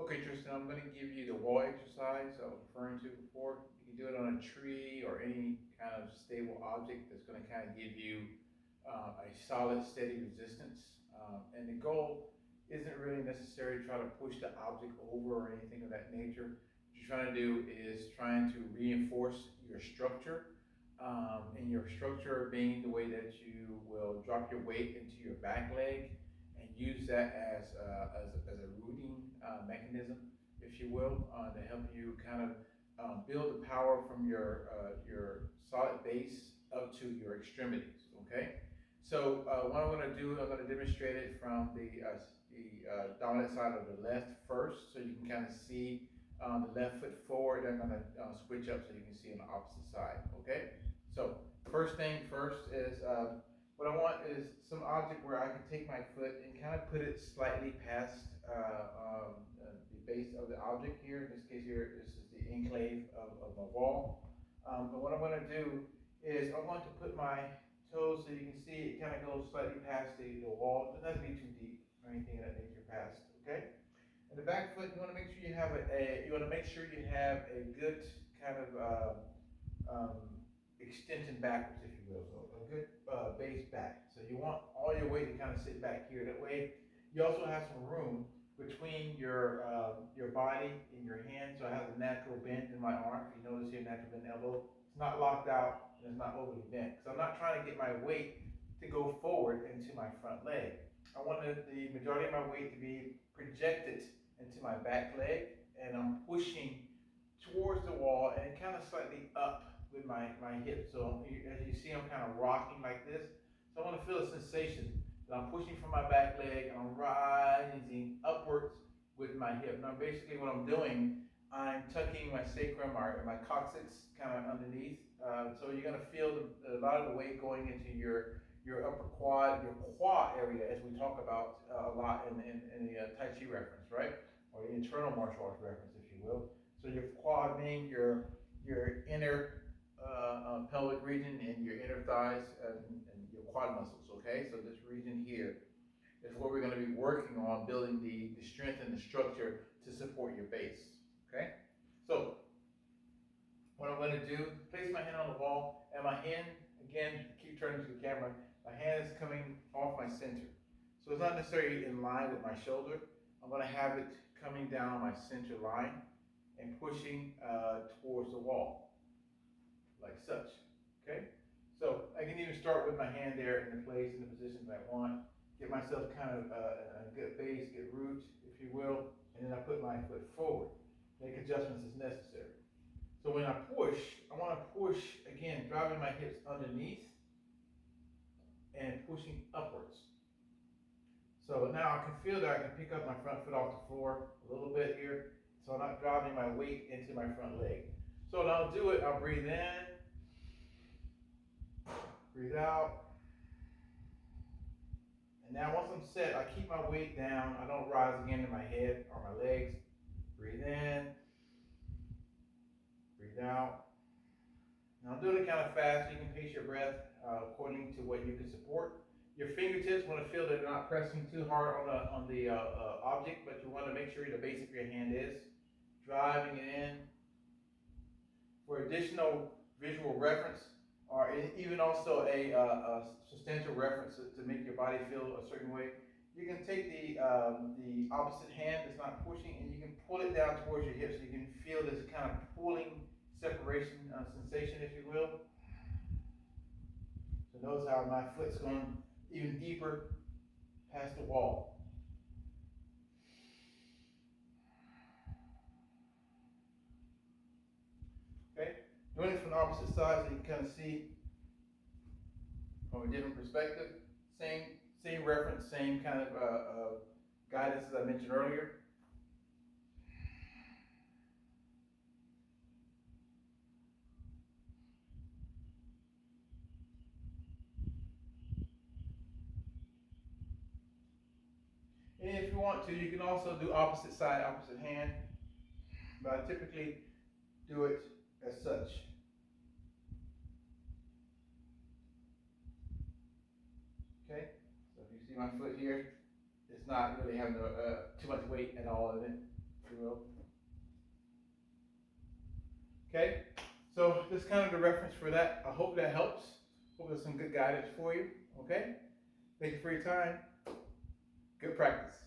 Okay, Tristan, I'm going to give you the wall exercise I was referring to before. You can do it on a tree or any kind of stable object that's going to kind of give you a solid, steady resistance. And the goal isn't really necessarily to try to push the object over or anything of that nature. What you're trying to do is trying to reinforce your structure, and your structure being the way that you will drop your weight into your back leg and use that as a rooting mechanism, if you will, to help you kind of build the power from your solid base up to your extremities. Okay, so what I'm going to do, I'm going to demonstrate it from the dominant side of the left first, so you can kind of see the left foot forward. I'm going to switch up so you can see on the opposite side. Okay, so first thing first is what I want is some object where I can take my foot and kind of put it slightly past the base of the object here. In this case here, this is the enclave of my wall. But what I'm going to do is I'm going to put my toes so you can see it kind of goes slightly past the wall. It doesn't have to be too deep or anything of that nature past, okay? And the back foot, you want to make sure you have a good kind of extension backwards, if you will, so a good base back. So you want all your weight to kind of sit back here. That way, you also have some room between your body and your hand. So I have a natural bend in my arm. If you notice here, natural bend elbow. It's not locked out and it's not overly bent. So I'm not trying to get my weight to go forward into my front leg. I want the majority of my weight to be projected into my back leg, and I'm pushing towards the wall and kind of slightly up with my hip. So as you see, I'm kind of rocking like this. So I want to feel a sensation that I'm pushing from my back leg and I'm rising upwards with my hip. Now basically what I'm doing, I'm tucking my sacrum or my coccyx kind of underneath. So you're going to feel a lot of the weight going into your upper quad, your quad area, as we talk about a lot in the Tai Chi reference, right? Or the internal martial arts reference, if you will. So your quad being your inner pelvic region and your inner thighs and your quad muscles, okay? So this region here is what we're going to be working on, building the strength and the structure to support your base, okay? So what I'm going to do, place my hand on the wall, and my hand, again, keep turning to the camera, my hand is coming off my center. So it's not necessarily in line with my shoulder. I'm going to have it coming down my center line and pushing towards the wall, like such, okay? So I can even start with my hand there in the place, in the position that I want, get myself kind of a good base, good root, if you will, and then I put my foot forward, make adjustments as necessary. So when I push, I want to push, again, driving my hips underneath and pushing upwards. So now I can feel that I can pick up my front foot off the floor a little bit here, so I'm not driving my weight into my front leg. So when I'll do it, I'll breathe in, breathe out. And now once I'm set, I keep my weight down. I don't rise again in my head or my legs. Breathe in, breathe out. Now I'm doing it kind of fast, so you can pace your breath according to what you can support. Your fingertips want to feel that they're not pressing too hard on the object, but you want to make sure the base of your hand is. Driving it in. For additional visual reference, or even also a substantial reference to make your body feel a certain way, you can take the opposite hand that's not pushing and you can pull it down towards your hips so you can feel this kind of pulling separation sensation, if you will. So notice how my foot's going even deeper past the wall. Okay, doing it from the opposite side so you can kind of see from a different perspective. Same reference, same kind of guidance as I mentioned earlier. And if you want to, you can also do opposite side, opposite hand, but I typically do it as such. Okay, so if you see my foot here, it's not really having too much weight at all in it. you will. Okay, so this is kind of the reference for that. I hope that helps. Hope there's some good guidance for you. Okay, thank you for your time. Good practice.